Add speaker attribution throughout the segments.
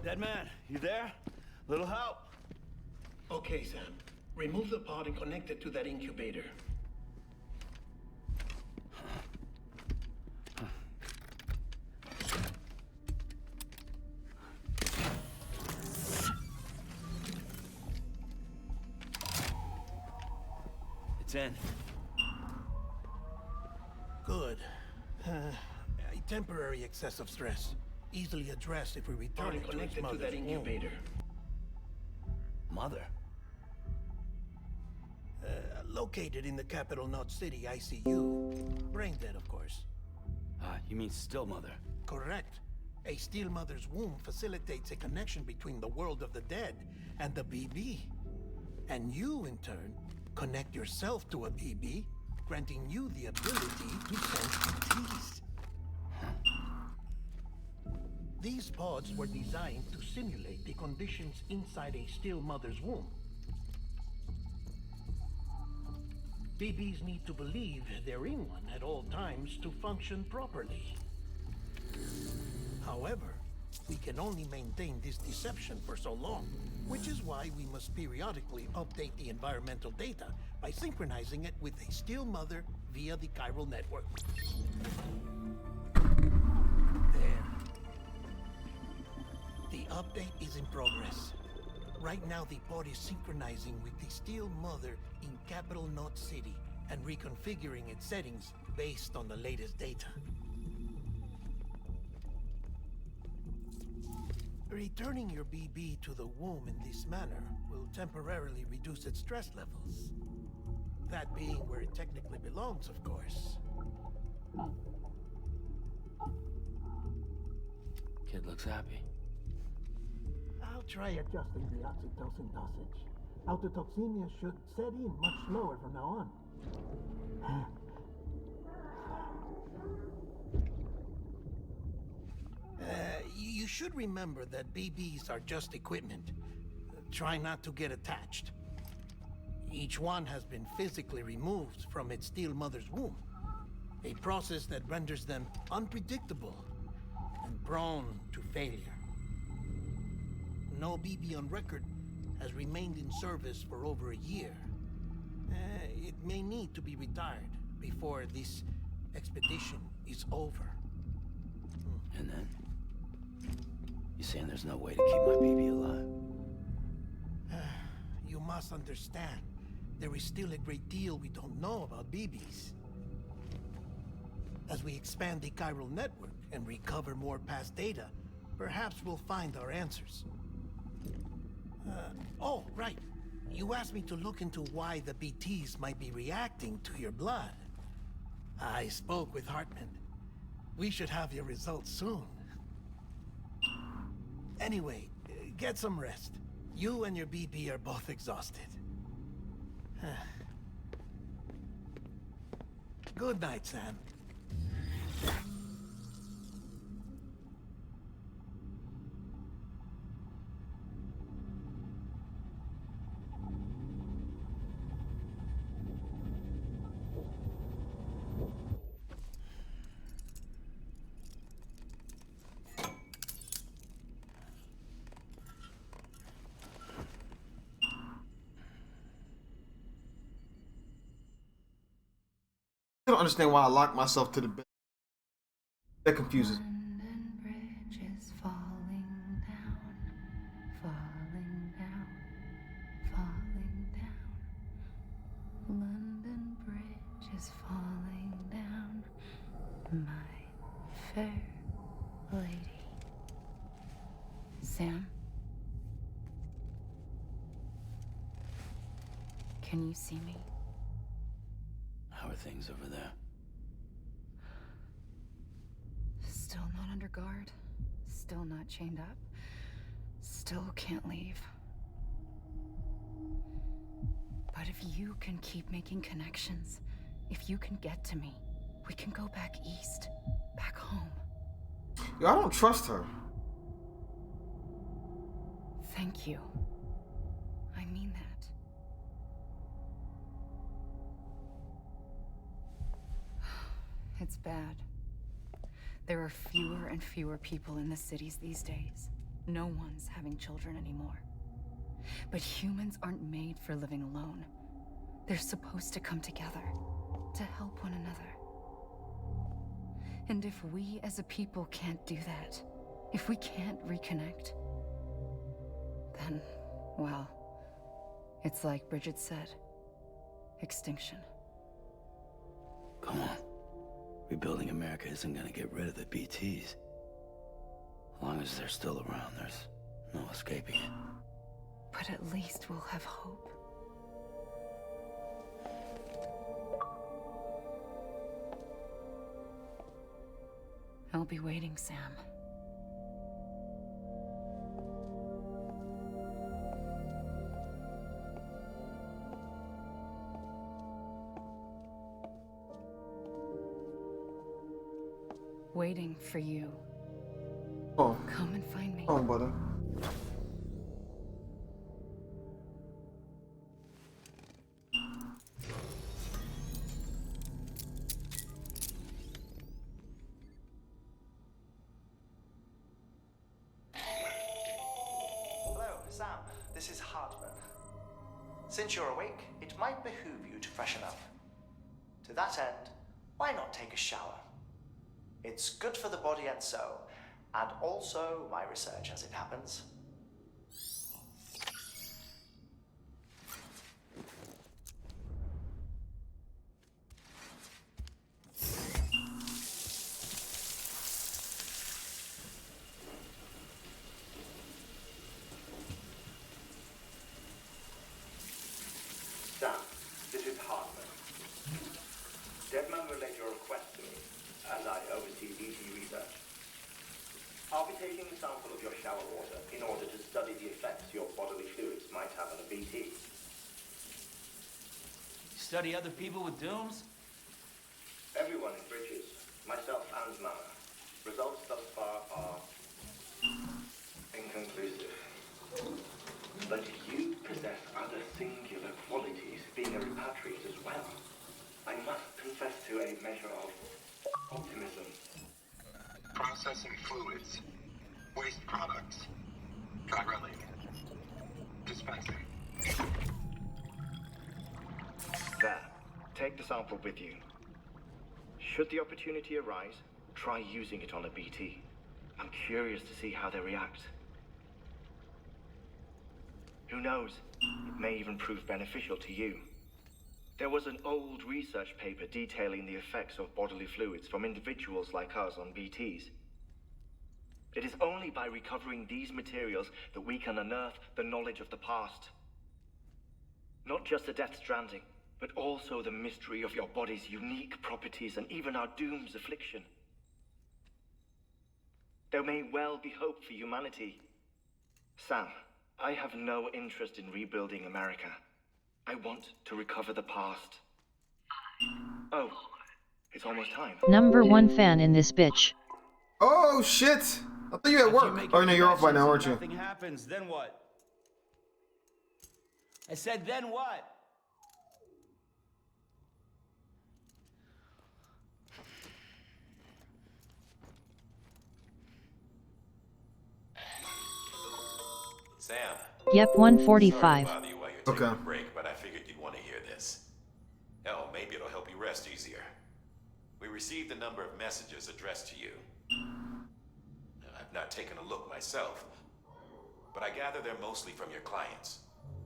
Speaker 1: Dead man, you there? Little help?
Speaker 2: Okay, Sam. Remove the pod and connect it to that incubator.
Speaker 1: It's in.
Speaker 2: Good. A temporary excessive stress. Easily addressed if we return it to its mother's
Speaker 3: that incubator.
Speaker 1: Mother?
Speaker 2: Located in the capital Knot City ICU. Brain dead, of course.
Speaker 1: You mean still mother?
Speaker 2: Correct. A still mother's womb facilitates a connection between the world of the dead and the BB. And you, in turn, connect yourself to a BB, granting you the ability to sense ETs. These pods were designed to simulate the conditions inside a still mother's womb. BBs need to believe they're in one at all times to function properly. However, we can only maintain this deception for so long, which is why we must periodically update the environmental data by synchronizing it with a still mother via the chiral network. There. The update is in progress. Right now, the pod is synchronizing with the still mother in capital Knot City and reconfiguring its settings based on the latest data. Returning your BB to the womb in this manner will temporarily reduce its stress levels. That being where it technically belongs, of course.
Speaker 1: Kid looks happy.
Speaker 2: I'll try adjusting the oxytocin dosage. Autotoxemia should set in much slower from now on. You should remember that BBs are just equipment. Try not to get attached. Each one has been physically removed from its still mother's womb. A process that renders them unpredictable and prone to failure. No BB on record has remained in service for over a year. It may need to be retired before this expedition is over.
Speaker 1: And then? You saying there's no way to keep my baby alive?
Speaker 2: You must understand, there is still a great deal we don't know about BBs. As we expand the chiral network and recover more past data, perhaps we'll find our answers. Oh, right. You asked me to look into why the BTs might be reacting to your blood. I spoke with Hartman. We should have your results soon. Anyway, get some rest. You and your BB are both exhausted. Good night, Sam.
Speaker 4: I don't understand why I locked myself to the bed. That confuses me.
Speaker 5: London Bridge is falling down, falling down, falling down. London Bridge is falling down, my fair lady. Sam? Can you see me?
Speaker 1: How are things over there?
Speaker 5: Still not under guard. Still not chained up. Still can't leave. But if you can keep making connections, if you can get to me, we can go back east, back home.
Speaker 4: Yo, I don't trust her.
Speaker 5: Thank you. I mean that. It's bad. There are fewer and fewer people in the cities these days. No one's having children anymore. But humans aren't made for living alone. They're supposed to come together, to help one another. And if we as a people can't do that, if we can't reconnect, then, well, it's like Bridget said, extinction.
Speaker 1: Come on. Rebuilding America isn't gonna get rid of the BTs. As long as they're still around, there's no escaping it.
Speaker 5: But at least we'll have hope. I'll be waiting, Sam. Waiting for you.
Speaker 4: Oh,
Speaker 5: Come and find me.
Speaker 4: oh, brother.
Speaker 3: Hello, Sam. This is Hartman. Since you're awake, it might behoove you to freshen up. To that end, why not take a shower? It's good for the body and soul, and also my research as it happens.
Speaker 6: Sam, this is Hartman. Deadman relayed your request to me, as I oversee BT research. I'll be taking a sample of your shower water in order to study the effects your bodily fluids might have on a BT.
Speaker 7: Study other people with dooms?
Speaker 6: Everyone in Bridges, myself and Mama. Results thus far are inconclusive. But you possess other singular qualities, being a repatriate as well. I must confess to a measure of optimism.
Speaker 8: Processing fluids, waste products, drilling, dispensing.
Speaker 6: There. Take the sample with you. Should the opportunity arise, try using it on a BT. I'm curious to see how they react. Who knows? It may even prove beneficial to you. There was an old research paper detailing the effects of bodily fluids from individuals like us on BTs. It is only by recovering these materials that we can unearth the knowledge of the past. Not just the Death Stranding, but also the mystery of your body's unique properties and even our doom's affliction. There may well be hope for humanity. Sam, I have no interest in rebuilding America. I want to recover the past. Oh, it's almost time.
Speaker 9: Number one fan in this bitch.
Speaker 4: Oh shit! I thought you at
Speaker 7: If you
Speaker 4: work.
Speaker 7: make
Speaker 4: Oh no, you're off right now,
Speaker 7: connections
Speaker 4: aren't
Speaker 7: and
Speaker 4: you?
Speaker 7: Nothing happens, then what? I said, then what?
Speaker 10: Sam.
Speaker 9: Yep,
Speaker 10: Sorry
Speaker 9: 145.
Speaker 10: to bother you while you're taking
Speaker 4: Okay.
Speaker 10: a break, but I figured you'd want to hear this. Hell, maybe it'll help you rest easier. We received a number of messages addressed to you. I've not taken a look myself, but I gather they're mostly from your clients.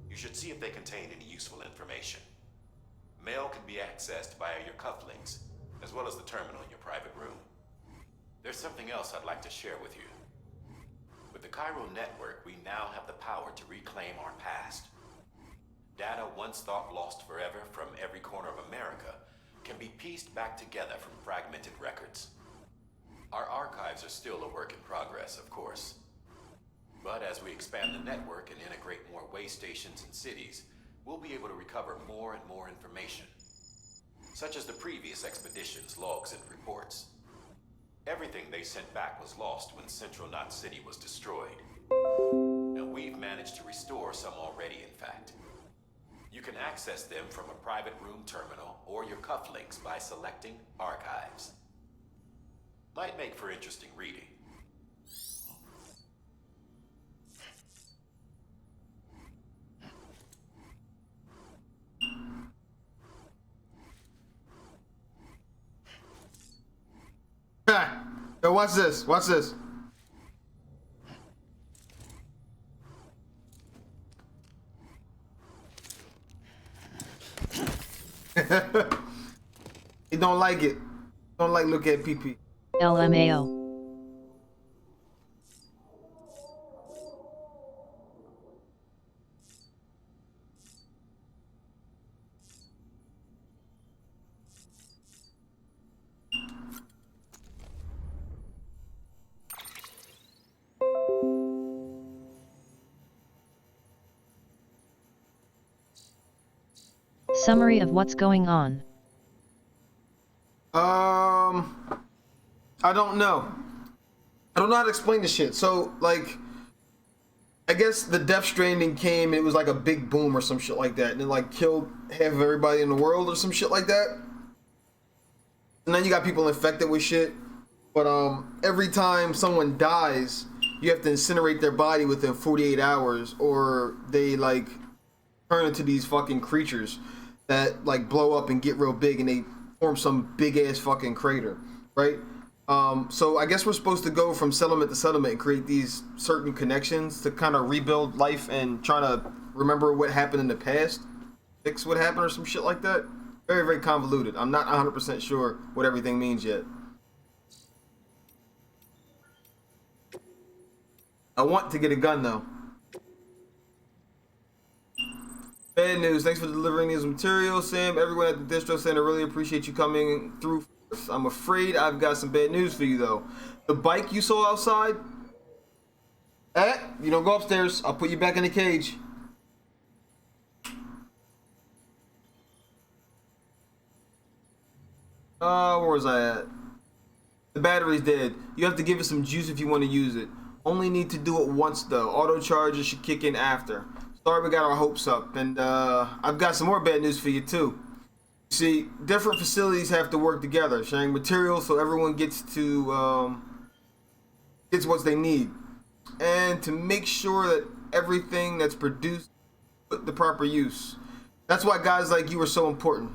Speaker 10: You should see if they contain any useful information. Mail can be accessed via your cufflinks, as well as the terminal in your private room. There's something else I'd like to share with you. With the Cairo network, we now have the power to reclaim our past. Data once thought lost forever from every corner of America can be pieced back together from fragmented records. Our archives are still a work in progress, of course. But as we expand the network and integrate more way stations and cities, we'll be able to recover more and more information, such as the previous expedition's logs and reports. Everything they sent back was lost when Central Knot City was destroyed. And we've managed to restore some already, in fact. You can access them from a private room terminal or your cufflinks by selecting Archives. Might make for interesting reading.
Speaker 4: Yo, watch this. Watch this. He don't like it. Don't like look at PP.
Speaker 9: LMAO. Summary of what's going on.
Speaker 4: I don't know. I don't know how to explain this shit. So, like, I guess the Death Stranding came and it was like a big boom or some shit like that. And it like killed half of everybody in the world or some shit like that. And then you got people infected with shit. But every time someone dies, you have to incinerate their body within 48 hours or they like turn into these fucking creatures that like blow up and get real big and they form some big ass fucking crater, right? So I guess we're supposed to go from settlement to settlement and create these certain connections to kind of rebuild life and try to remember what happened in the past, fix what happened or some shit like that. Very, very convoluted. I'm not 100% sure what everything means yet. I want to get a gun though. Bad news. Thanks for delivering these materials, Sam. Everyone at the distro center really appreciate you coming through. I'm afraid I've got some bad news for you though. The bike you saw outside, you don't go upstairs. I'll put you back in the cage. Where was I at? The battery's dead. You have to give it some juice if you want to use it. Only need to do it once though. Auto charges should kick in after. Sorry we got our hopes up. And I've got some more bad news for you too. See, different facilities have to work together, sharing materials so everyone gets to gets what they need, and to make sure that everything that's produced put the proper use. That's why guys like you are so important.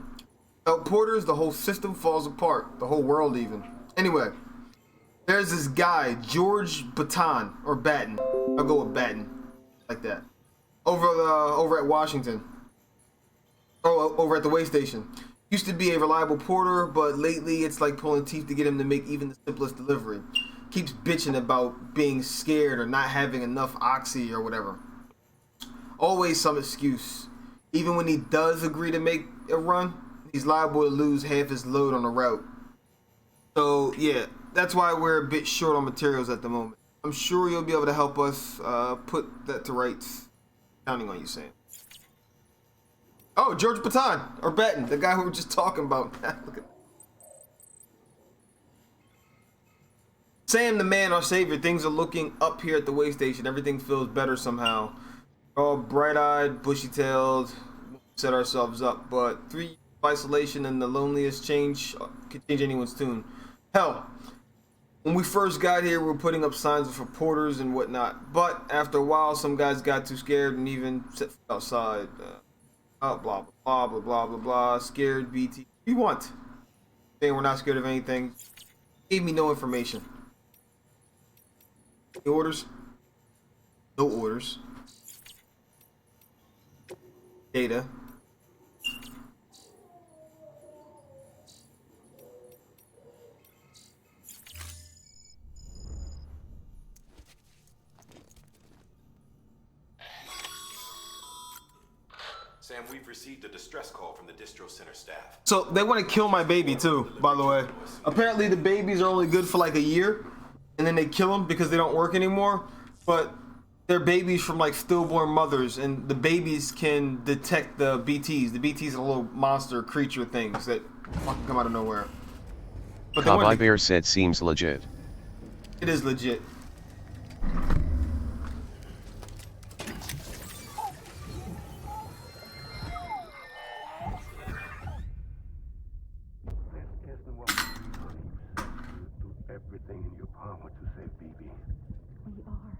Speaker 4: Without porters, the whole system falls apart, the whole world even. Anyway, there's this guy, George Baton or Batten. I'll go with Batten, like that. Over at Washington. Oh, over at the way station. Used to be a reliable porter, but lately it's like pulling teeth to get him to make even the simplest delivery. Keeps bitching about being scared or not having enough oxy or whatever. Always some excuse. Even when he does agree to make a run, he's liable to lose half his load on the route. So yeah, that's why we're a bit short on materials at the moment. I'm sure you'll be able to help us put that to rights. Counting on you, Sam. Oh, George Baton, or Batten, the guy we were just talking about. Look at Sam, the man, our savior. Things are looking up here at the way station. Everything feels better somehow. All bright-eyed, bushy-tailed, set ourselves up. But 3 years of isolation and the loneliest change could change anyone's tune. Hell, when we first got here, we were putting up signs of reporters and whatnot. But after a while, some guys got too scared and even set foot outside. Blah, blah, blah, blah, blah, blah, blah. Scared BT. What do you want? Saying we're not scared of anything. Gave me no information. Any orders? No orders. Data.
Speaker 10: Sam, we've received a distress call from the distro center staff.
Speaker 4: So they want to kill my baby too, by the way. Apparently the babies are only good for like a year, and then they kill them because they don't work anymore. But they're babies from like stillborn mothers, and the babies can detect the BTs. The BTs are little monster creature things that fucking come out of nowhere. But
Speaker 11: Kabai Bear said seems legit.
Speaker 4: It is legit.
Speaker 8: Everything in your power to save BB.
Speaker 5: We are.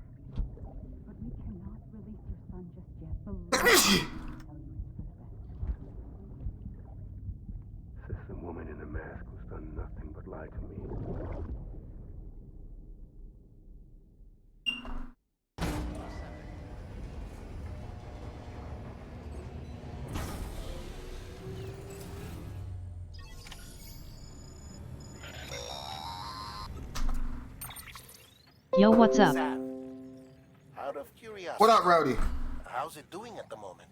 Speaker 5: But we cannot release your son just yet. Believe me.
Speaker 8: Says the woman in the mask who's done nothing but lie to me.
Speaker 9: Yo, what's up?
Speaker 2: Sam, out of curiosity,
Speaker 4: What up, Rowdy?
Speaker 2: how's it doing at the moment?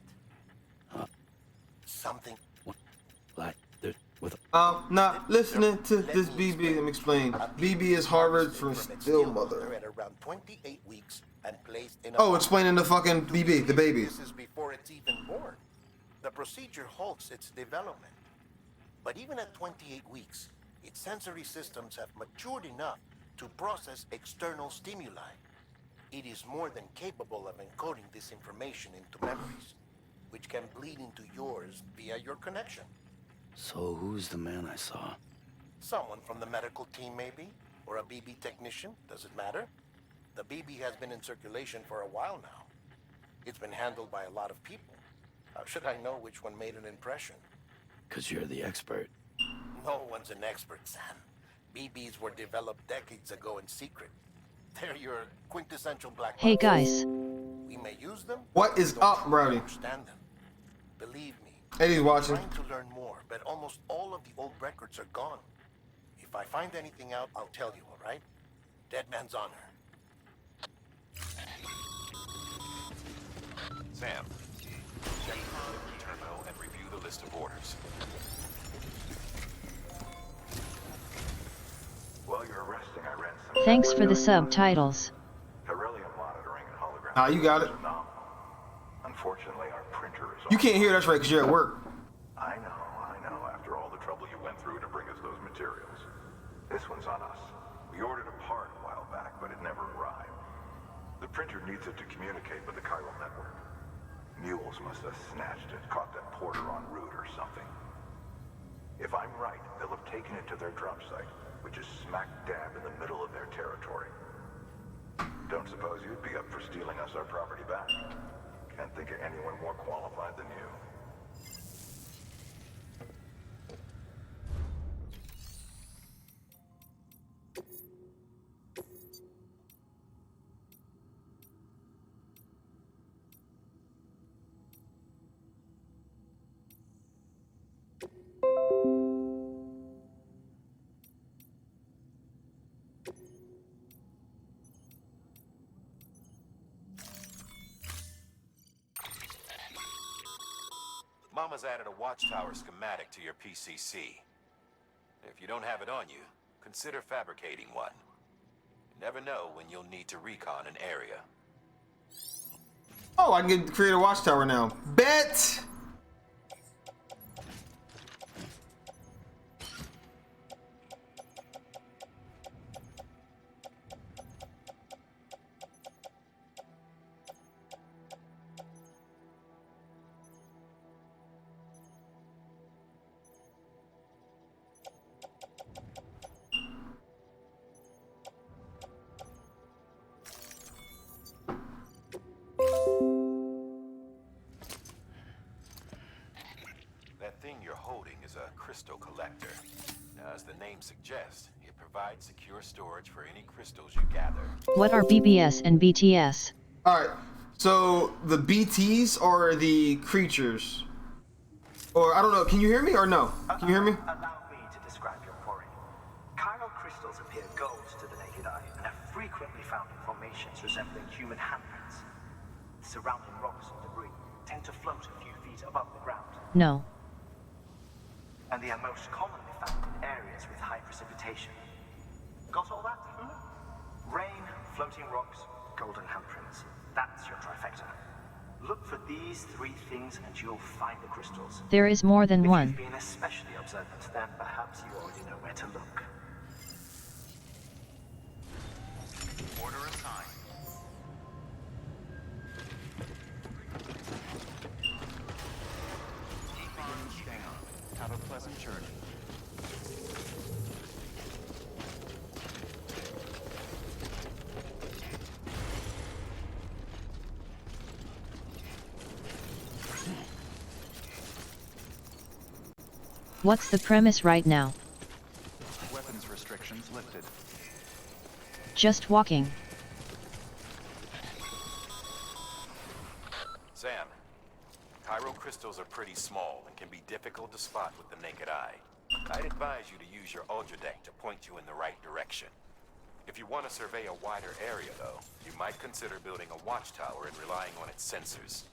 Speaker 2: Something.
Speaker 1: Like, there's with
Speaker 4: Not listening to this BB. Let me explain. BB is Harvard from Still Mother.
Speaker 2: At around 28 weeks and placed in a
Speaker 4: Oh, explaining the fucking BB, the baby.
Speaker 2: This is before it's even born. The procedure halts its development. But even at 28 weeks, its sensory systems have matured enough to process external stimuli. It is more than capable of encoding this information into memories, which can bleed into yours via your connection.
Speaker 1: So who's the man I saw?
Speaker 2: Someone from the medical team, maybe? Or a BB technician? Does it matter? The BB has been in circulation for a while now. It's been handled by a lot of people. How should I know which one made an impression?
Speaker 1: 'Cause you're the expert.
Speaker 2: No one's an expert, Sam. BBs were developed decades ago in secret. They're your quintessential black
Speaker 9: Hey
Speaker 2: box.
Speaker 9: guys.
Speaker 2: We may use them.
Speaker 4: What is
Speaker 2: but
Speaker 4: up,
Speaker 2: don't
Speaker 4: Rowdy?
Speaker 2: understand them. Believe me.
Speaker 4: Eddie's watching.
Speaker 2: I'm trying to learn more, but almost all of the old records are gone. If I find anything out, I'll tell you, all right? Dead man's honor.
Speaker 10: Sam, check the delivery terminal and review the list of orders.
Speaker 8: While you're resting, I ran some...
Speaker 9: Thanks for the subtitles.
Speaker 8: Beryllium monitoring and hologram...
Speaker 4: Nah, you got it.
Speaker 8: Unfortunately, our printer is...
Speaker 4: You can't hear, that's right, because you're at work.
Speaker 8: I know, after all the trouble you went through to bring us those materials. This one's on us. We ordered a part a while back, but it never arrived. The printer needs it to communicate with the chiral network. Mules must have snatched it, caught that porter en route or something. If I'm right, they'll have taken it to their drop site, which is smack dab in the middle of their territory. Don't suppose you'd be up for stealing us our property back? Can't think of anyone more qualified than you.
Speaker 10: Mama's added a watchtower schematic to your PCC. If you don't have it on you, consider fabricating one. You never know when you'll need to recon an area.
Speaker 4: Oh, I can create a watchtower now. Bet!
Speaker 10: That thing you're holding is a crystal collector. Now, as the name suggests, it provides secure storage for any crystals you gather.
Speaker 9: What are BBS and BTS?
Speaker 4: Alright, so the BTs are the creatures. Or, I don't know, can you hear me or no? Can you hear me?
Speaker 12: Allow me to describe your quarry. Chiral crystals appear gold to the naked eye and are frequently found in formations resembling human handprints. Surrounding rocks and debris tend to float a few feet above the ground.
Speaker 9: No.
Speaker 12: And they are most commonly found in areas with high precipitation. Got all that? Rain, floating rocks, golden handprints. That's your trifecta. Look for these three things and you'll find the crystals.
Speaker 9: There is more than
Speaker 12: If
Speaker 9: one.
Speaker 12: you've been especially observant, then perhaps you already know where to look.
Speaker 10: Order assigned. Keep on keeping on. Have a pleasant journey.
Speaker 9: What's the premise right now?
Speaker 13: Weapons restrictions lifted.
Speaker 9: Just walking.
Speaker 10: Sam, chiral crystals are pretty small and can be difficult to spot with the naked eye. I'd advise you to use your ultradeck to point you in the right direction. If you want to survey a wider area, though, you might consider building a watchtower and relying on its sensors.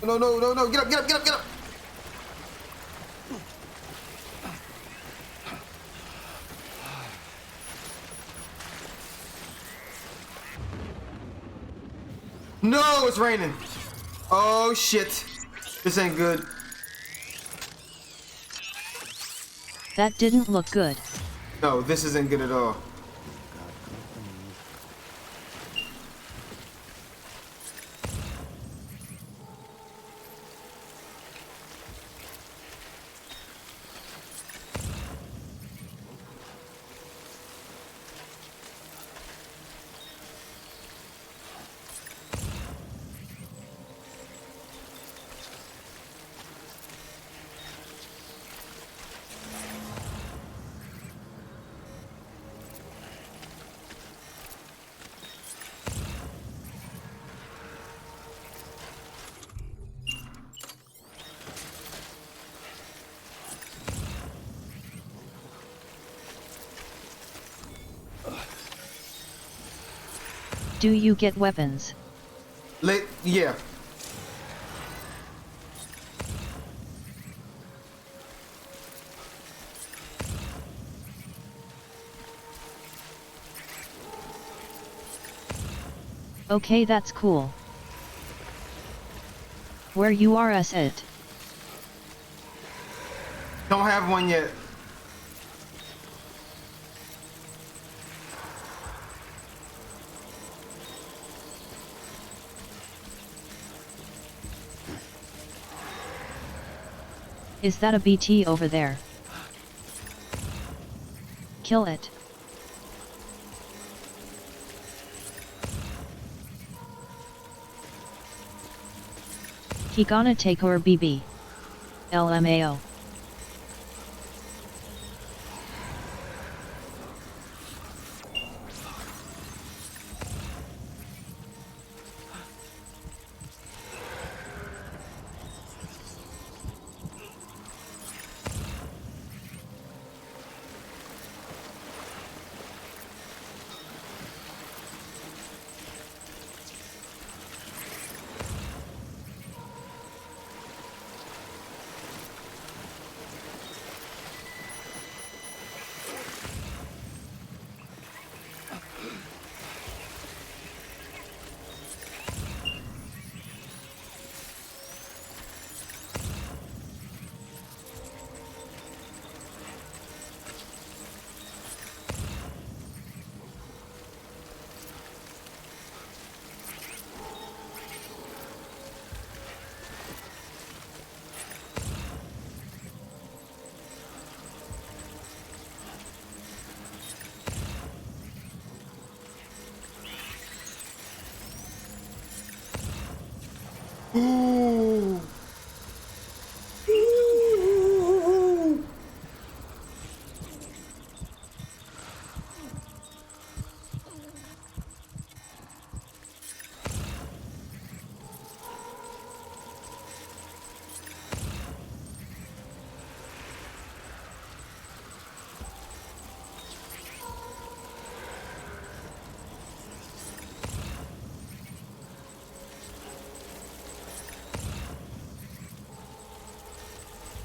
Speaker 4: No, no, no, no. Get up, get up, get up, get up. No, it's raining. Oh, shit. This ain't good.
Speaker 9: That didn't look good.
Speaker 4: No, this isn't good at all.
Speaker 9: Do you get weapons?
Speaker 4: Yeah.
Speaker 9: Okay, that's cool. Where you are at?
Speaker 4: Don't have one yet.
Speaker 9: Is that a BT over there? Kill it. He gonna take our BB. LMAO.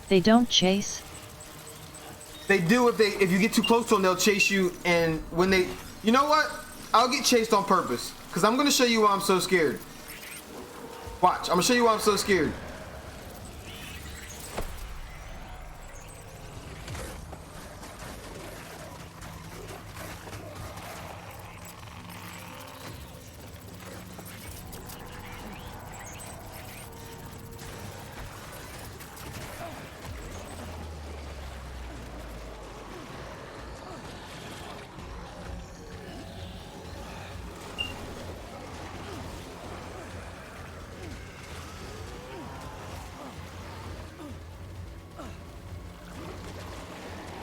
Speaker 9: They don't chase?
Speaker 4: They do if you get too close to them, they'll chase you, and when they... You know what? I'll get chased on purpose, because I'm going to show you why I'm so scared. Watch, I'm going to show you why I'm so scared.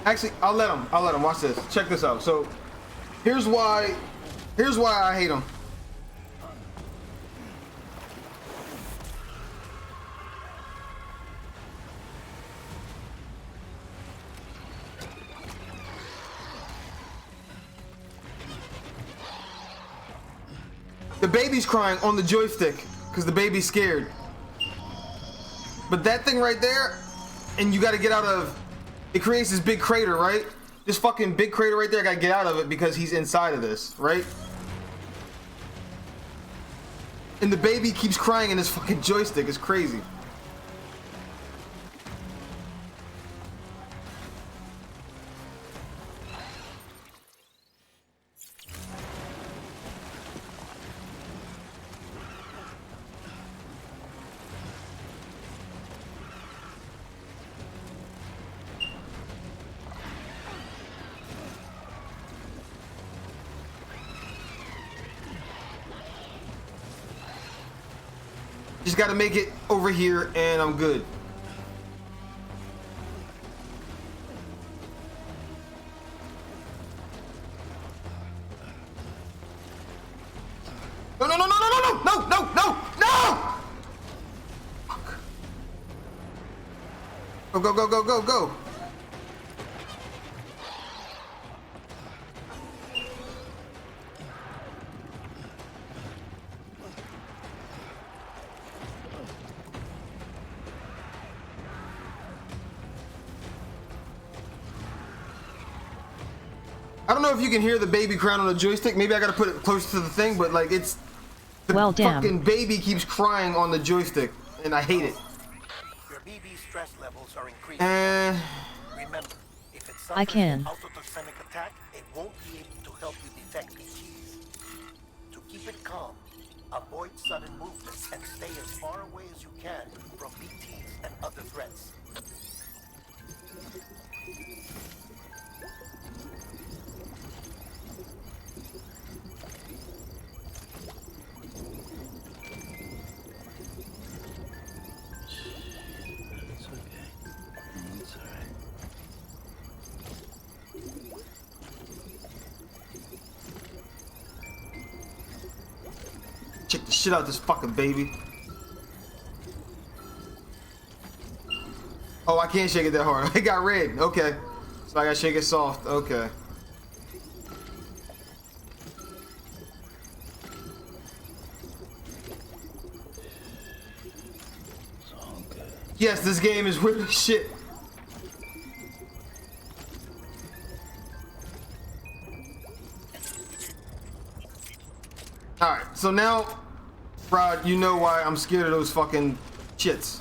Speaker 4: Actually, I'll let him. Watch this. Check this out. So, here's why I hate him. The baby's crying on the joystick because the baby's scared. But that thing right there, and you got to get out of... It creates this big crater, right? This fucking big crater right there, I gotta get out of it because he's inside of this, right? And the baby keeps crying in this fucking joystick. It's crazy. Just gotta make it over here and I'm good. No, no, no, no, no, no, no, no, no, no, no! Fuck. Go, go, go, go, go, go. I don't know if you can hear the baby crying on the joystick. Maybe I gotta put it close to the thing, but like it's... The fucking baby keeps crying on the joystick, and I hate it.
Speaker 2: Your BB stress levels are increasing. Remember, if it suffers an autotoxemic attack, it won't be able to help you detect BTs. To keep it calm, avoid sudden movements and stay as far away as you can from BTs and other threats.
Speaker 4: Check the shit out of this fucking baby. Oh, I can't shake it that hard. It got red. Okay. So I gotta shake it soft. Okay. Yes, this game is weird as shit. Alright, so now, Rod, you know why I'm scared of those fucking shits.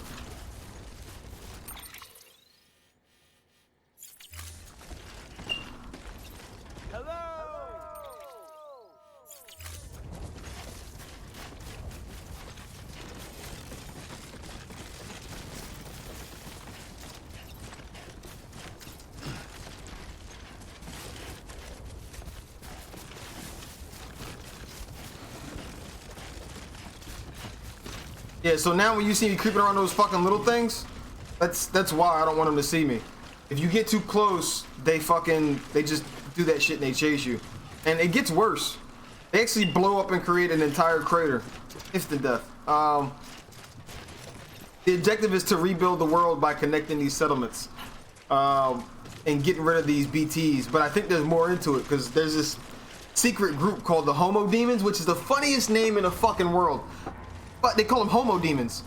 Speaker 4: Yeah, so now when you see me creeping around those fucking little things, that's why I don't want them to see me. If you get too close, they just do that shit and they chase you. And it gets worse. They actually blow up and create an entire crater. Instant death. The objective is to rebuild the world by connecting these settlements. And getting rid of these BTs. But I think there's more into it, because there's this secret group called the Homo Demons, which is the funniest name in the fucking world. But they call them Homo Demons.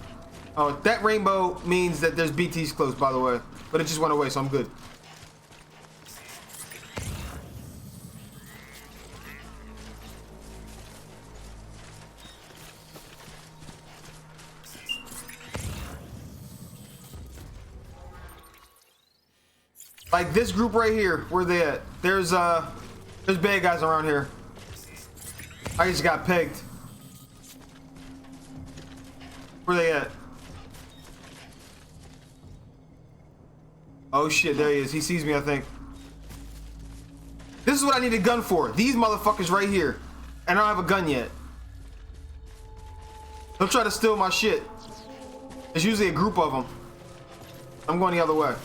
Speaker 4: Oh, that rainbow means that there's BTs close, by the way. But it just went away, so I'm good. Like this group right here, where they at? There's bad guys around here. I just got pegged. Where they at? Oh shit, there he is. He sees me, I think. This is what I need a gun for. These motherfuckers right here. And I don't have a gun yet. They'll try to steal my shit. There's usually a group of them. I'm going the other way.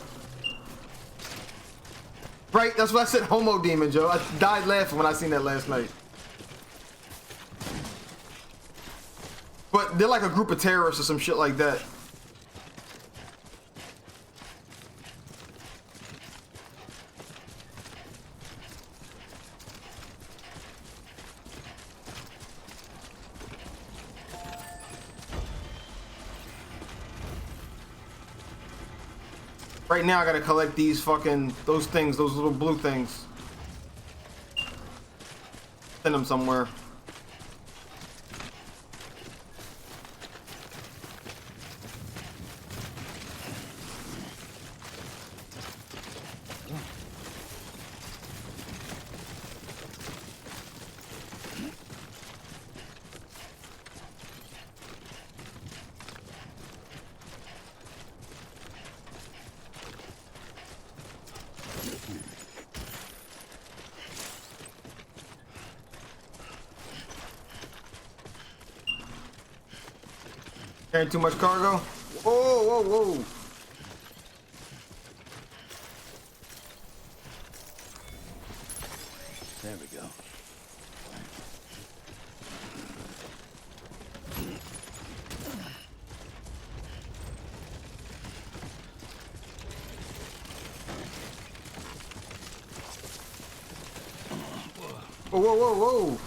Speaker 4: Right, that's what I said, homo demon, Joe. I died laughing when I seen that last night. But they're like a group of terrorists or some shit like that. Right now I gotta collect these fucking, those things, those little blue things. Send them somewhere. Carrying too much cargo? Whoa, whoa, whoa.
Speaker 1: There we go.
Speaker 4: Whoa, whoa, whoa, whoa.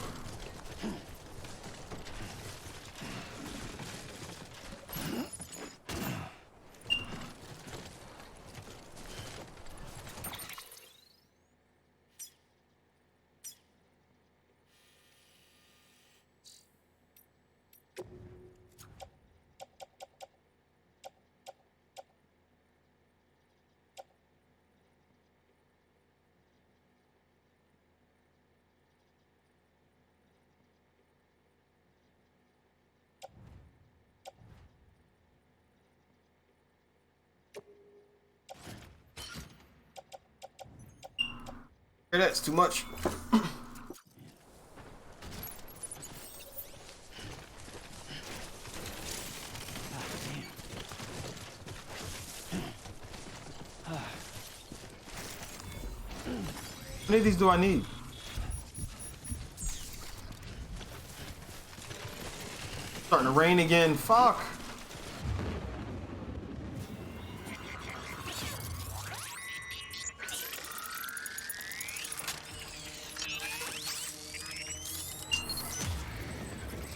Speaker 4: That's too much. How many of these do I need? Starting to rain again. Fuck.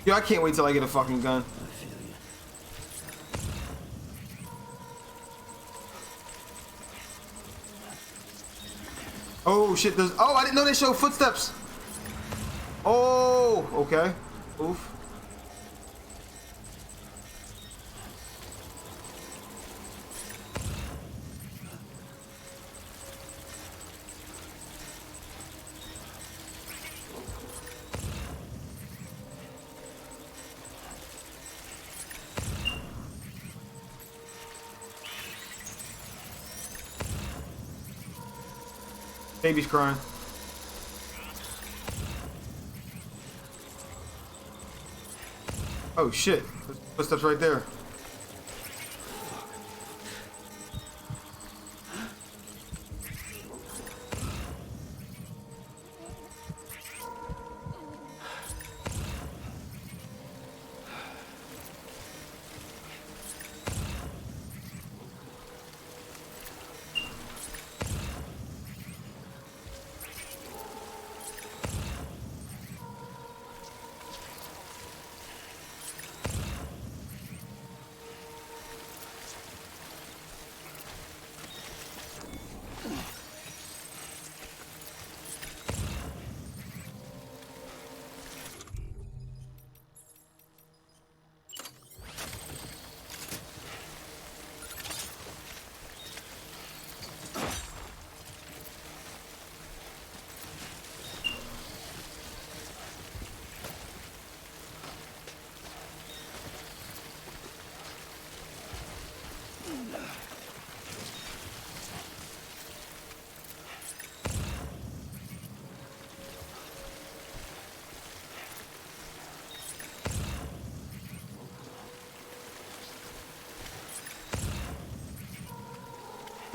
Speaker 4: Yo, I can't wait till I get a fucking gun. Oh shit, there's, oh, I didn't know they showed footsteps. Oh, okay. Oof. Baby's crying. Oh shit. There's footsteps right there.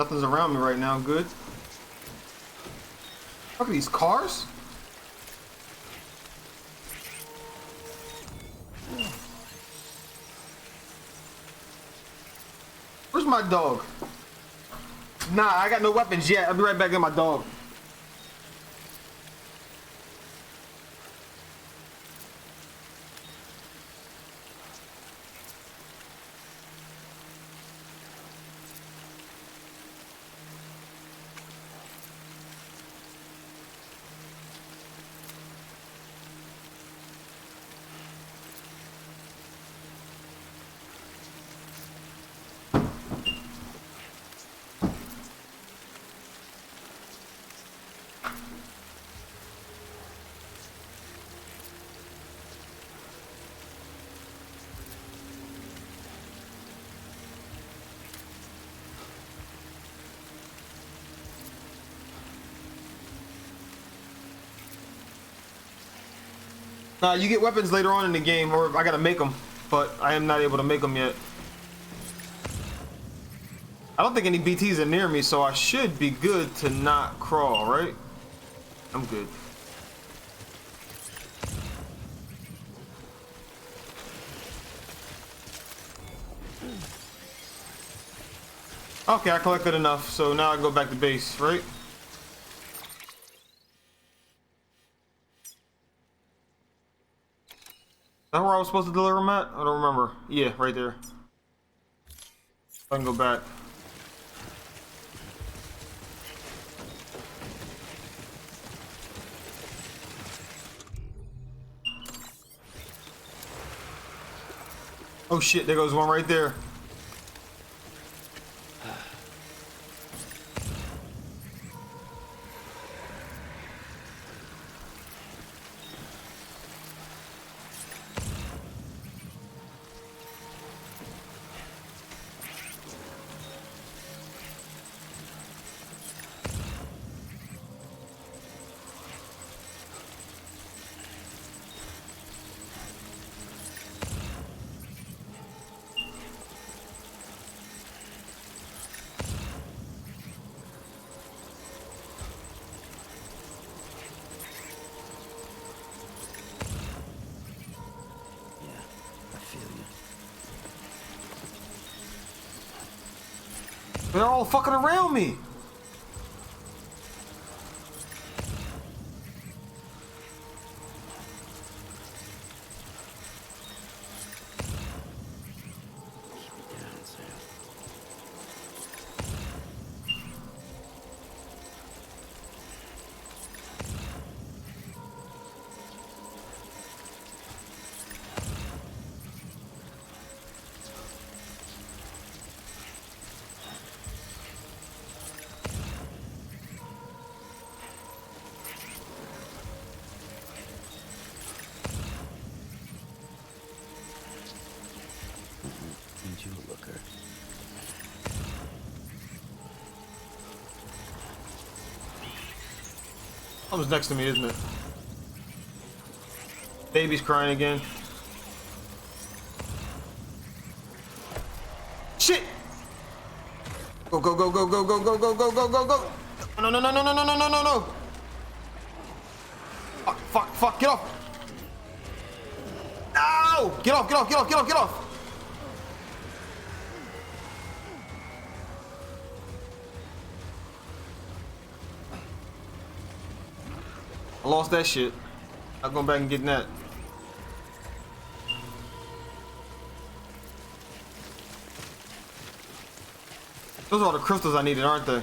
Speaker 4: Nothing's around me right now. Good. Look at these cars. Where's my dog? Nah, I got no weapons yet. I'll be right back to my dog. Nah, you get weapons later on in the game, or I gotta make them, but I am not able to make them yet. I don't think any BTs are near me, so I should be good to not crawl, right? I'm good. Okay, I collected enough, so now I go back to base, right? Is that where I was supposed to deliver them at? I don't remember. Yeah, right there. I can go back. Oh shit, there goes one right there. They're all fucking around me. That was next to me, isn't it? Baby's crying again. Shit! Go, go, go, go, go, go, go, go, go, go, go, go! No, no, no, no, no, no, no, no, no, no! Fuck, fuck, fuck, get off! No! Get off, get off, get off, get off, get off! I lost that shit. I'm going back and getting that. Those are all the crystals I needed, aren't they?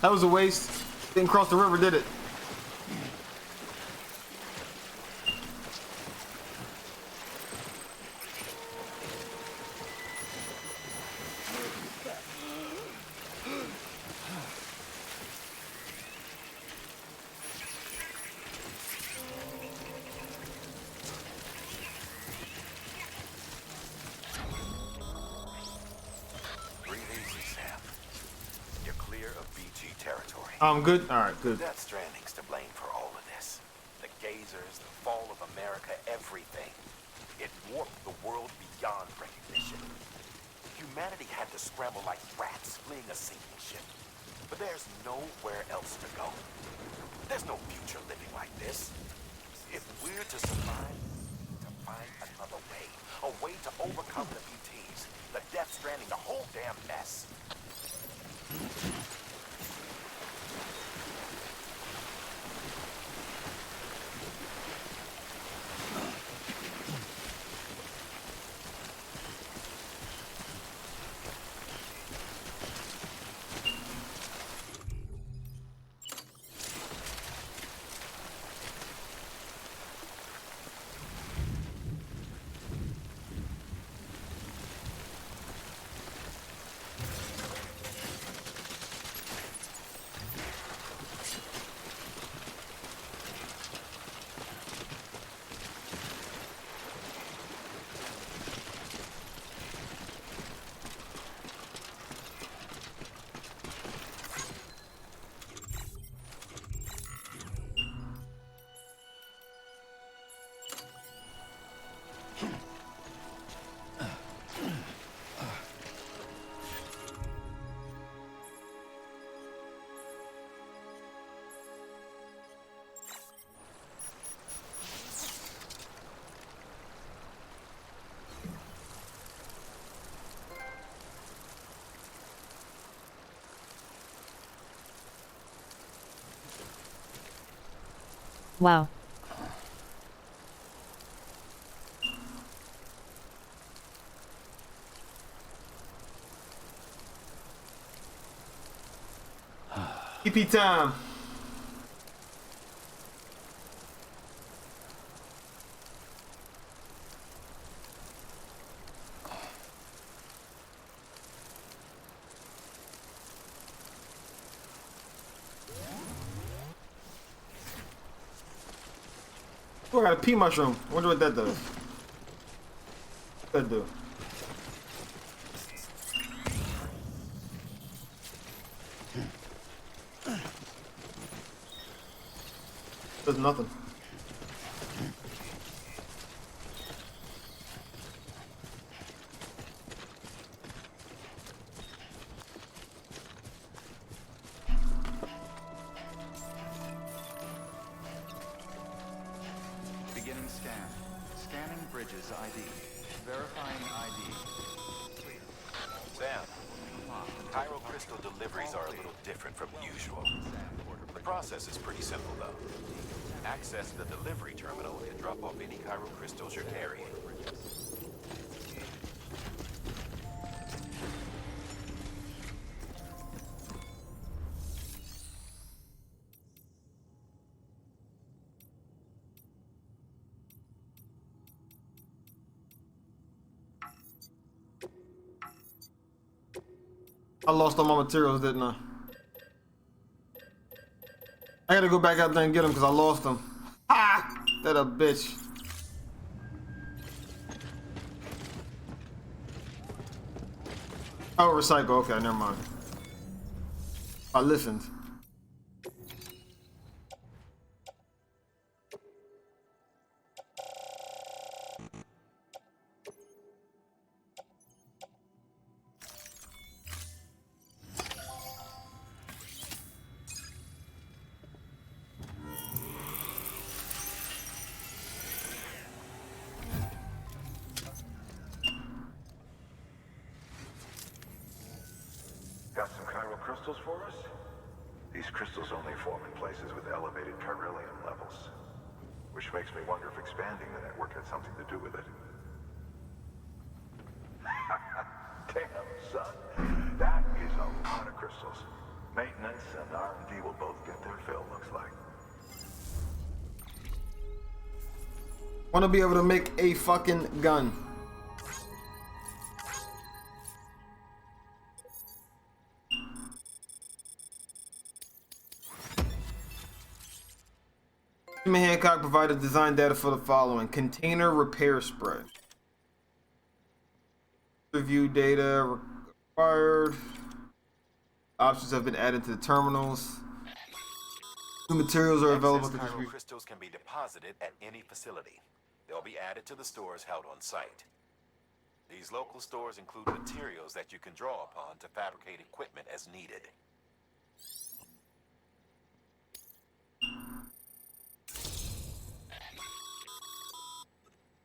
Speaker 4: That was a waste. Didn't cross the river, did it? I'm good. All right, good.
Speaker 10: Death Stranding's to blame for all of this. The gazers, the fall of America, everything. It warped the world beyond recognition. Humanity had to scramble like rats fleeing a sinking ship. But there's nowhere else to go. There's no future living like this. If we're to survive, to find another way. A way to overcome the BTs, the Death Stranding, the whole damn mess.
Speaker 9: Wow.
Speaker 4: PP time. Oh, I got a pea mushroom. Wonder what that does. What's that do? Does nothing.
Speaker 13: Beginning scan. Scanning bridges ID. Verifying ID.
Speaker 10: Sam, Chiral crystal deliveries are a little different from usual. The process is pretty simple, though. Access the delivery terminal and drop off any chiral crystals you're carrying.
Speaker 4: I lost all my materials, didn't I? I gotta go back out there and get them because I lost them. Ah! That a bitch. Oh, recycle. Okay, never mind. I listened.
Speaker 8: Got some chiral crystals for us? These crystals only form in places with elevated chiralium levels. Which makes me wonder if expanding the network had something to do with it. Damn, son. That is a lot of crystals. Maintenance and R&D will both get their fill, looks like.
Speaker 4: Want to be able to make a fucking gun. Jimmy Hancock provided design data for the following: container repair spray. Review data required. Options have been added to the terminals. New materials are available
Speaker 10: Excess
Speaker 4: to
Speaker 10: chiral
Speaker 4: distribute.
Speaker 10: crystals can be deposited at any facility. They'll be added to the stores held on site. These local stores include materials that you can draw upon to fabricate equipment as needed.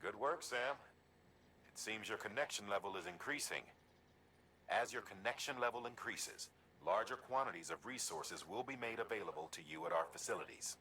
Speaker 10: Good work, Sam. It seems your connection level is increasing. As your connection level increases, larger quantities of resources will be made available to you at our facilities.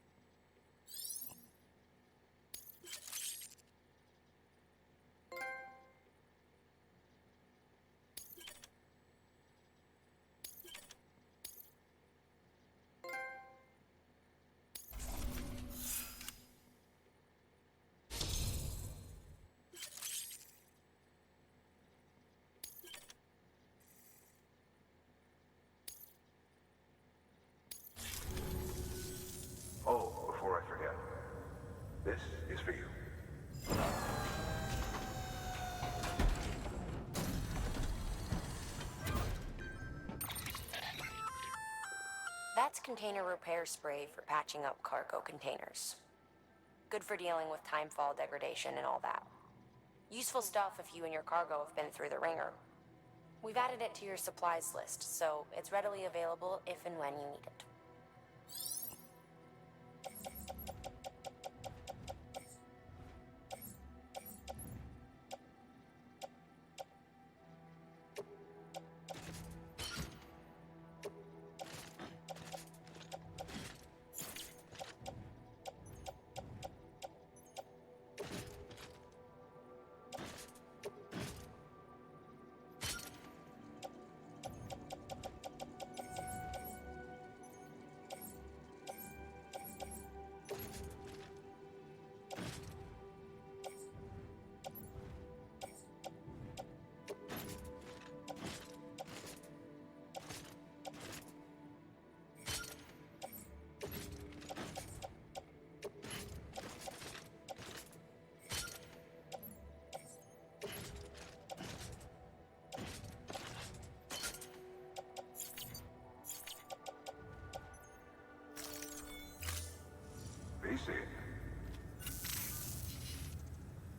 Speaker 8: Oh, before I forget, this is for you.
Speaker 14: That's container repair spray for patching up cargo containers. Good for dealing with timefall degradation and all that. Useful stuff if you and your cargo have been through the ringer. We've added it to your supplies list, so it's readily available if and when you need it.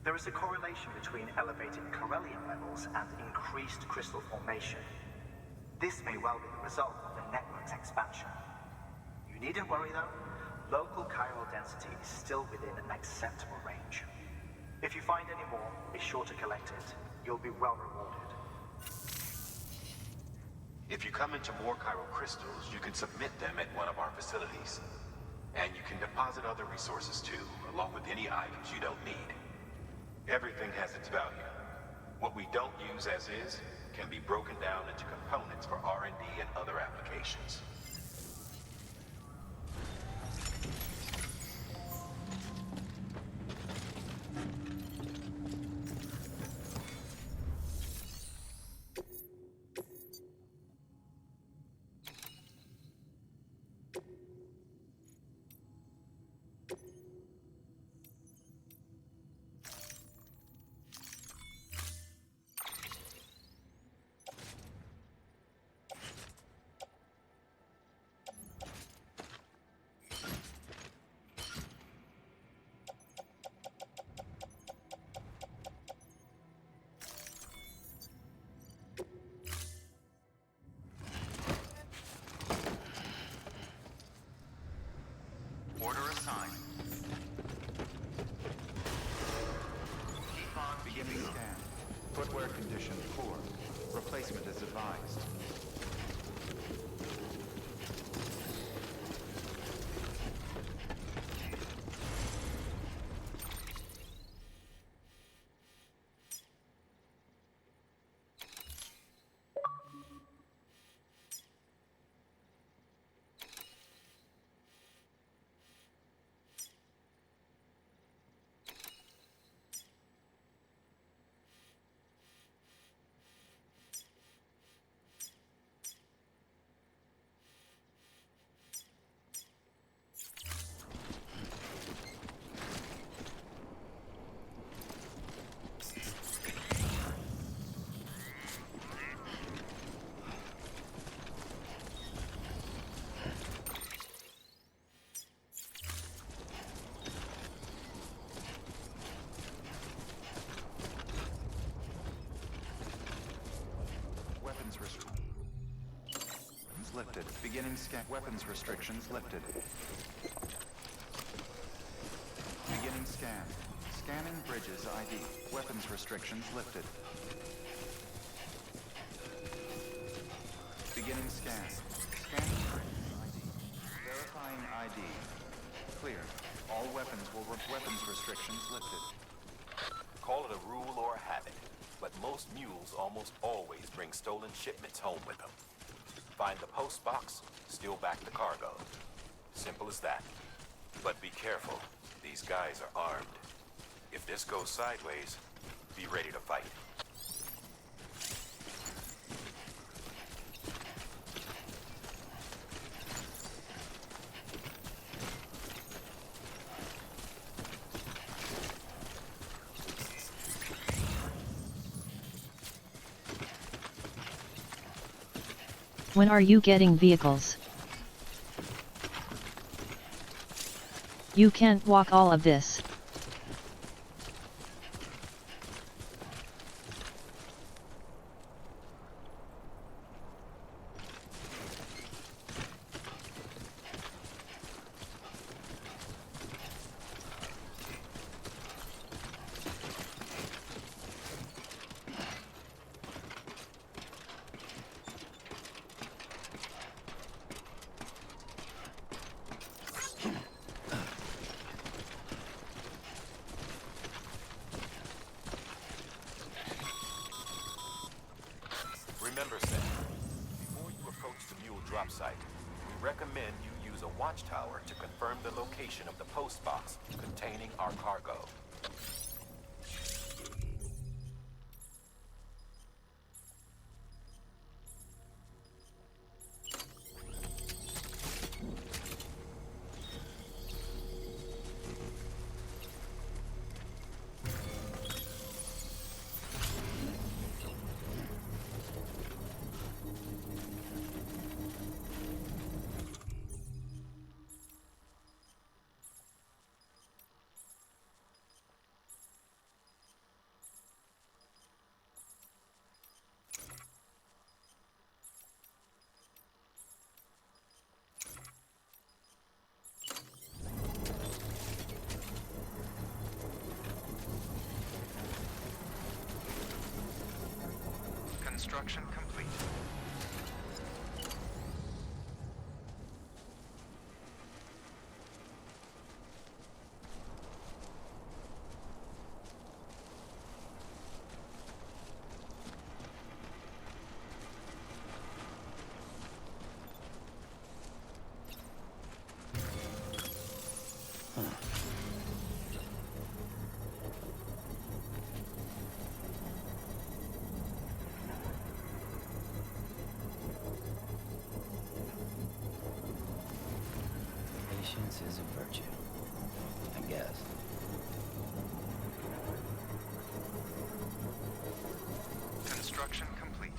Speaker 12: There is a correlation between elevated Corellium levels and increased crystal formation. This may well be the result of the network's expansion. You needn't worry though. Local chiral density is still within an acceptable range. If you find any more, be sure to collect it. You'll be well rewarded.
Speaker 10: If you come into more chiral crystals, you can submit them at one of our facilities. And you can deposit other resources too, along with any items you don't need. Everything has its value. What we don't use as is can be broken down into components for R&D and other applications.
Speaker 13: Order assigned. Keep on beginning scan. Footwear condition poor. Replacement is advised. lifted. Beginning scan. Weapons restrictions lifted. Beginning scan. Scanning bridges ID. Weapons restrictions lifted. Beginning scan. Scanning bridges ID. Verifying ID. Clear. All weapons weapons restrictions lifted.
Speaker 10: Call it a rule or a habit, but most mules almost always bring stolen shipments home with them. Find the post box, steal back the cargo. Simple as that. But be careful. These guys are armed. If this goes sideways, be ready to fight.
Speaker 9: When are you getting vehicles? You can't walk all of this.
Speaker 10: Remember, Sam, before you approach the mule drop site, we recommend you use a watchtower to confirm the location of the post box containing our cargo.
Speaker 13: Construction complete.
Speaker 1: Patience is a virtue, I guess.
Speaker 13: Construction complete.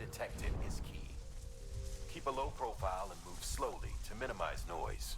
Speaker 10: undetected is key. Keep a low profile and move slowly to minimize noise.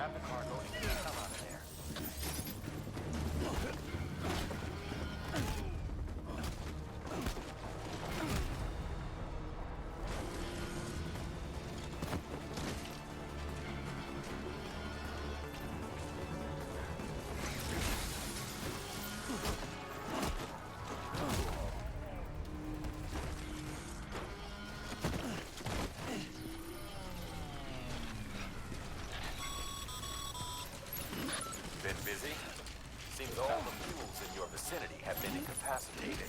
Speaker 12: Grab the cargo and get the hell out of there.
Speaker 10: Been busy? Seems all the fuels in your vicinity have been incapacitated.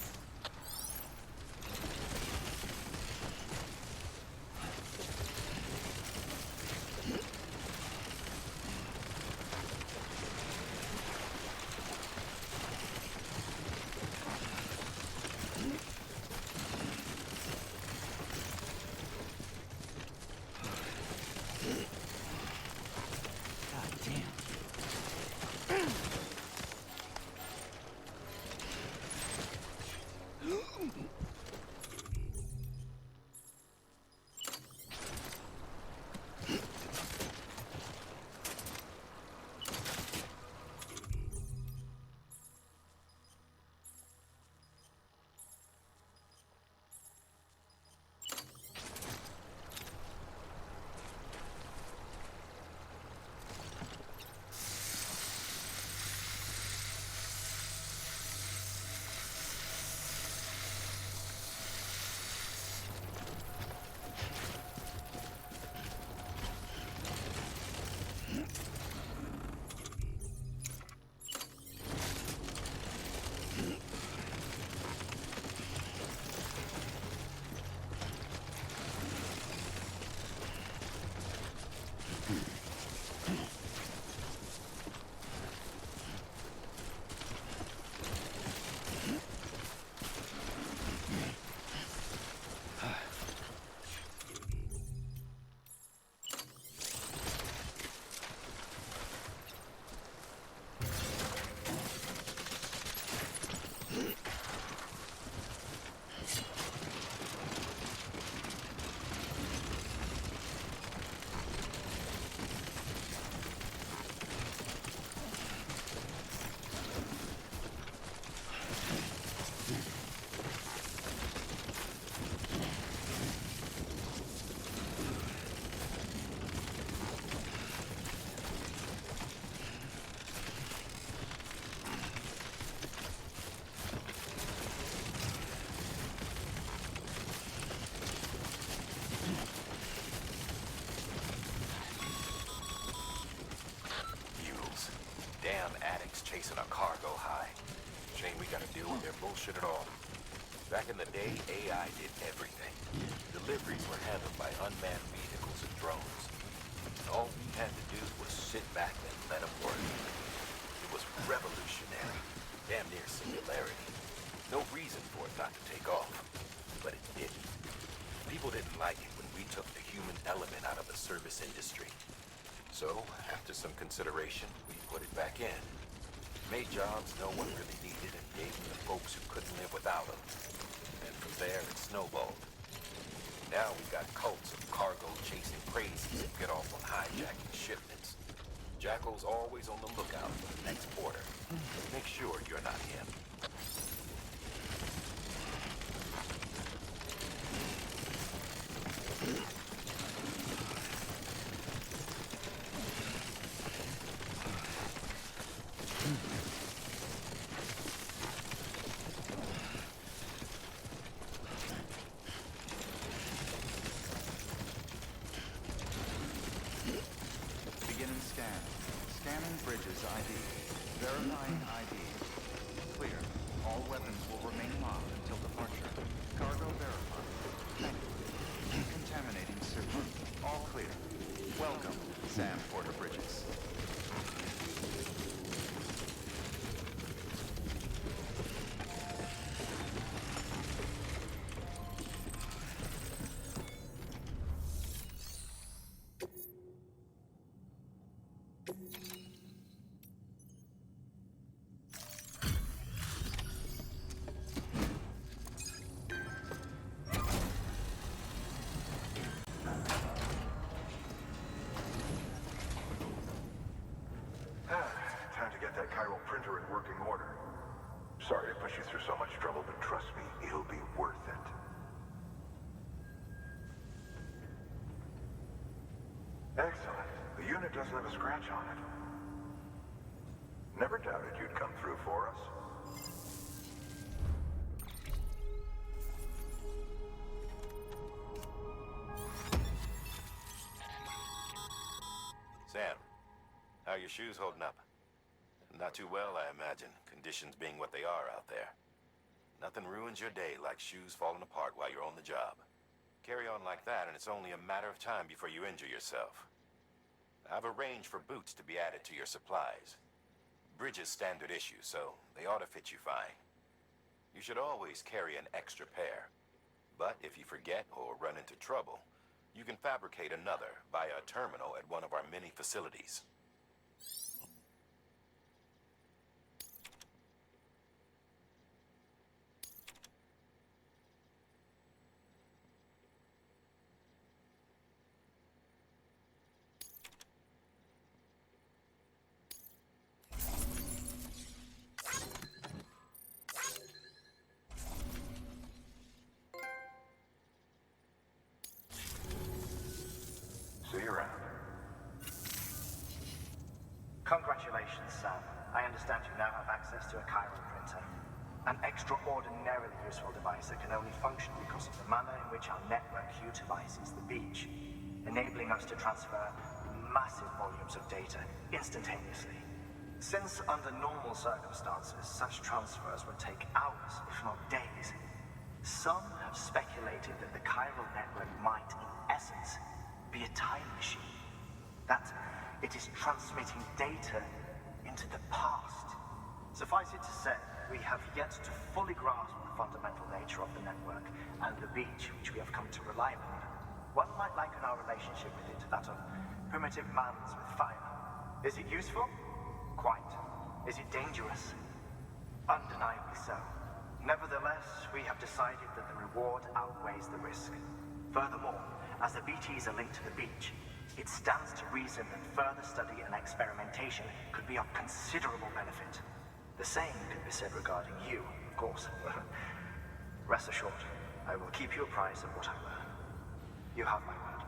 Speaker 10: Chasing a cargo high. Shame we gotta deal with their bullshit at all. Back in the day, AI did everything. Deliveries were handled by unmanned vehicles and drones. All we had to do was sit back and let them work. It was revolutionary. Damn near singularity. No reason for it not to take off. But it didn't. People didn't like it when we took the human element out of the service industry. So, after some consideration, we put it back in. Made jobs no one really needed and gave them to folks who couldn't live without them. And from there, it snowballed. Now we got cults of cargo chasing crazies who get off on hijacking shipments. Jackal's always on the lookout for the next order. Make sure you're not him.
Speaker 13: Scanning bridges ID. Verifying ID. Clear. All weapons will remain locked until departure. Cargo verified. Thank you. Contaminating system. All clear. Welcome, Sam Porter Bridges.
Speaker 8: printer in working order. Sorry to push you through so much trouble, but trust me, it'll be worth it. Excellent. The unit doesn't have a scratch on it. Never doubted you'd come through for us.
Speaker 10: Sam, how are your shoes holding up? Not too well, I imagine, conditions being what they are out there. Nothing ruins your day like shoes falling apart while you're on the job. Carry on like that, and it's only a matter of time before you injure yourself. I've arranged for boots to be added to your supplies. Bridges standard issue, so they ought to fit you fine. You should always carry an extra pair. But if you forget or run into trouble, you can fabricate another via a terminal at one of our many facilities.
Speaker 8: See you around.
Speaker 12: Congratulations, Sam. I understand you now have access to a chiral printer. An extraordinarily useful device that can only function because of the manner in which our network utilizes the beach, enabling us to transfer massive volumes of data instantaneously. Since under normal circumstances, such transfers would take hours, if not days, some have speculated that the chiral network might, in essence, be a time machine. That it is transmitting data into the past. Suffice it to say, we have yet to fully grasp the fundamental nature of the network and the beach which we have come to rely upon. One might liken our relationship with it to that of primitive mans with fire. Is it useful? Quite. Is it dangerous? Undeniably so. Nevertheless, we have decided that the reward outweighs the risk. Furthermore, as the BTs are linked to the beach, it stands to reason that further study and experimentation could be of considerable benefit. The same can be said regarding you, of course. Rest assured, I will keep you apprised of what I learn. You have my word.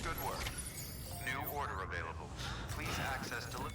Speaker 13: Good work. New order available. Please access delivery.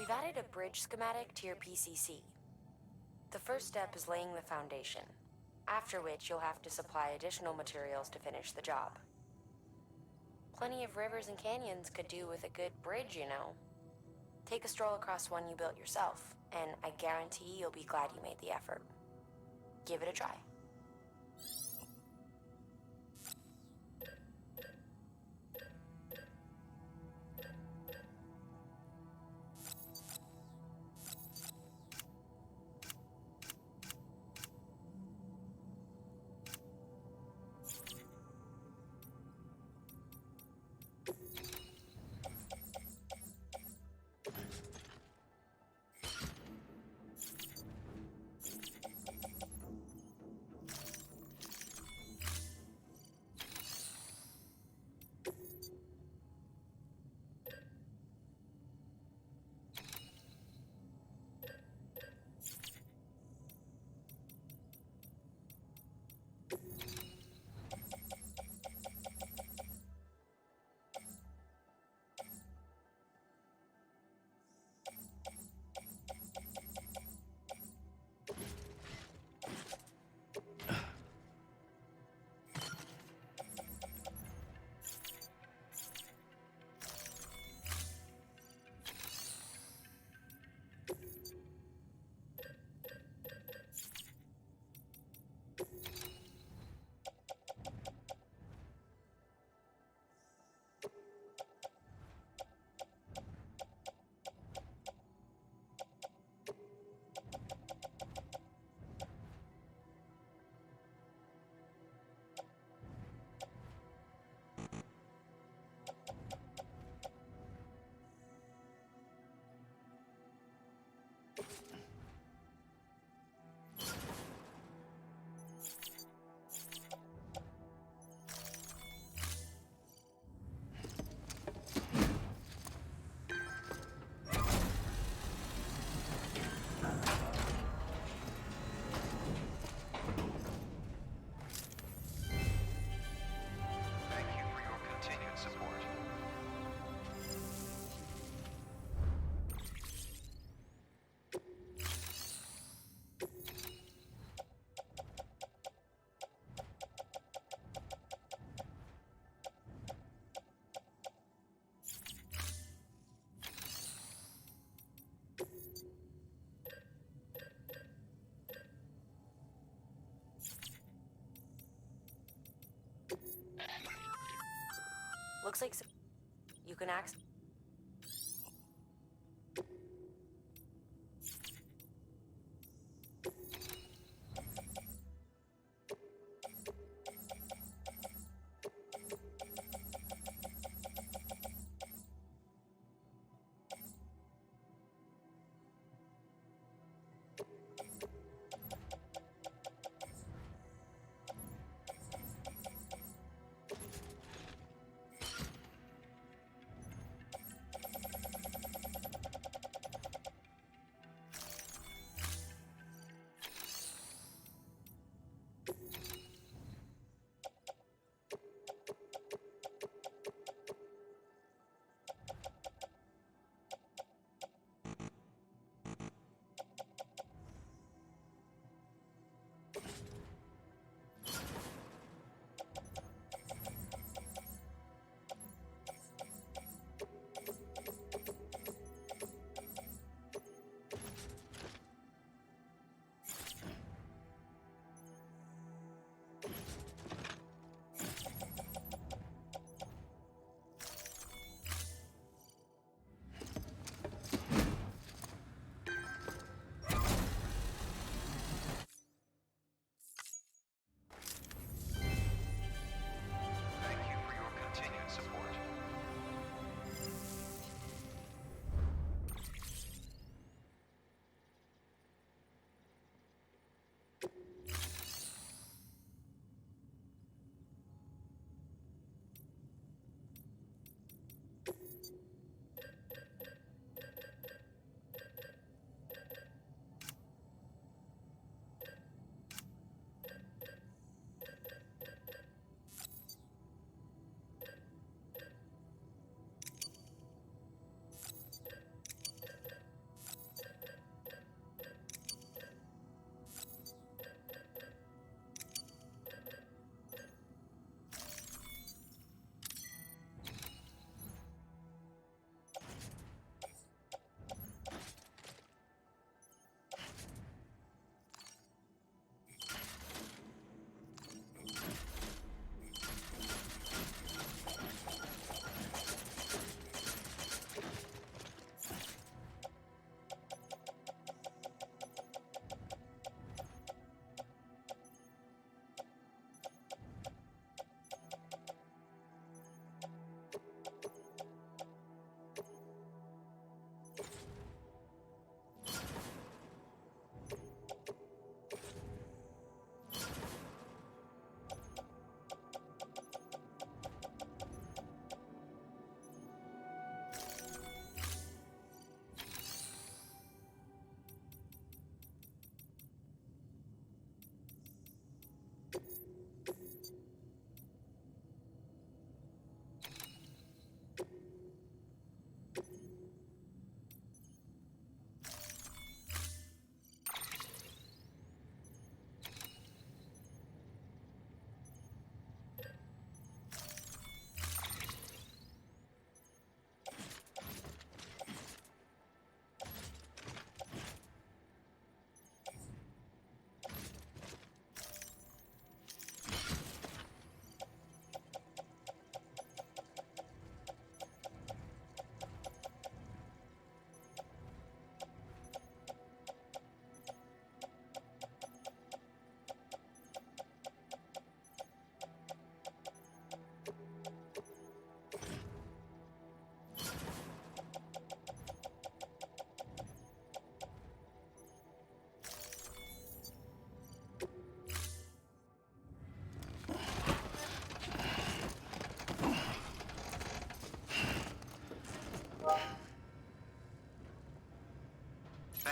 Speaker 14: We've added a bridge schematic to your PCC. The first step is laying the foundation, after which you'll have to supply additional materials to finish the job. Plenty of rivers and canyons could do with a good bridge, you know. Take a stroll across one you built yourself, and I guarantee you'll be glad you made the effort. Give it a try. Looks like you can access.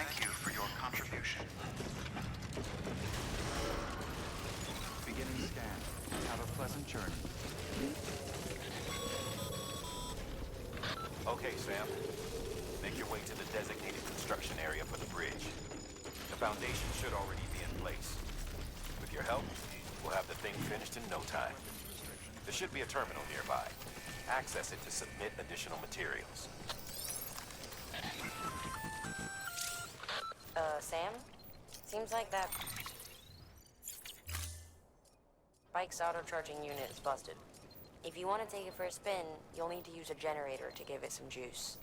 Speaker 13: Thank you for your contribution. Beginning scan. Have a pleasant journey.
Speaker 10: Okay, Sam. Make your way to the designated construction area for the bridge. The foundation should already be in place. With your help, we'll have the thing finished in no time. There should be a terminal nearby. Access it to submit additional materials.
Speaker 14: Sam? Seems like that bike's auto-charging unit is busted. If you want to take it for a spin, you'll need to use a generator to give it some juice.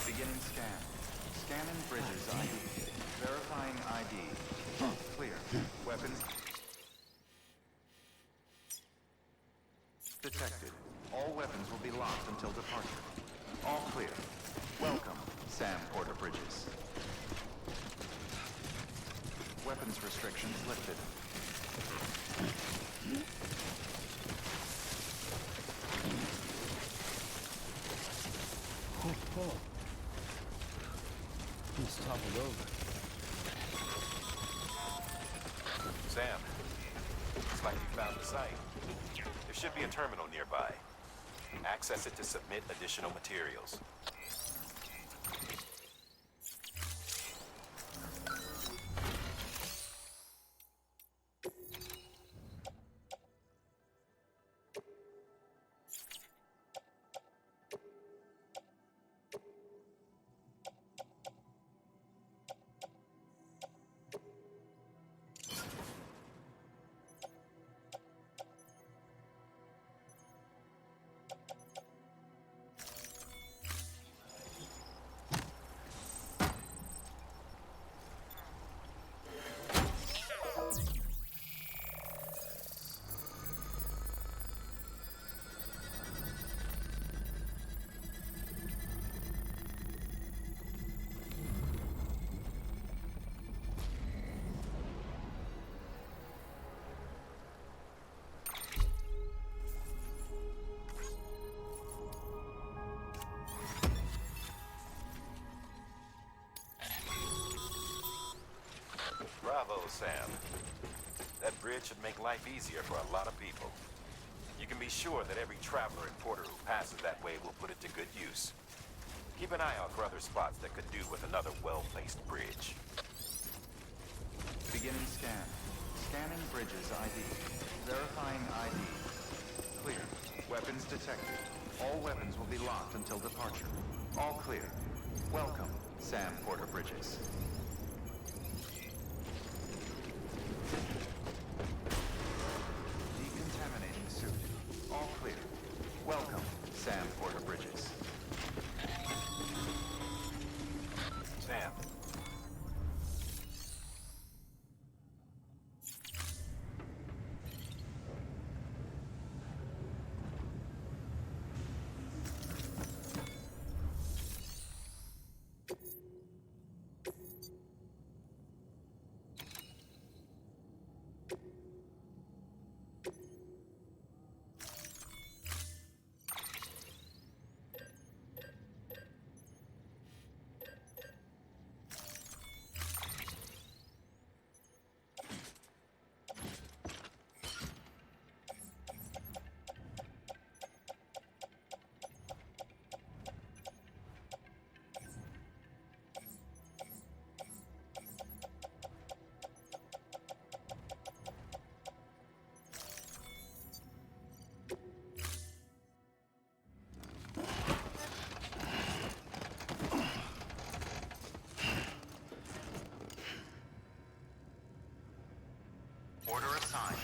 Speaker 13: Beginning scan. Scanning bridges ID. Verifying ID. Clear. Weapons detected. All weapons will be locked until departure. All clear. Welcome, Sam Porter Bridges. Weapons restrictions lifted.
Speaker 1: Oh. He's toppled over.
Speaker 10: Sam, looks like you found the site. There should be a terminal nearby. Access it to submit additional materials. Bravo, Sam. That bridge should make life easier for a lot of people. You can be sure that every traveler and porter who passes that way will put it to good use. Keep an eye out for other spots that could do with another well-placed bridge.
Speaker 13: Beginning scan. Scanning bridges ID. Verifying ID. Clear. Weapons detected. All weapons will be locked until departure. All clear. Welcome, Sam Porter Bridges. Decontaminating suit. All clear. Welcome, Sam Porter Bridges.
Speaker 10: Sam.
Speaker 13: Order assigned.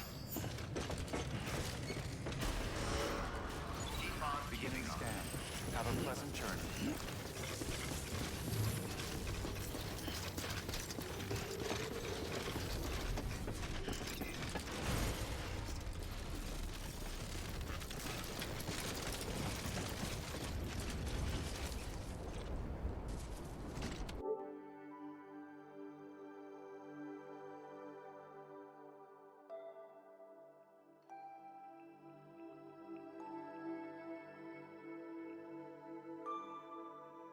Speaker 13: Beginning scan. Have a pleasant journey.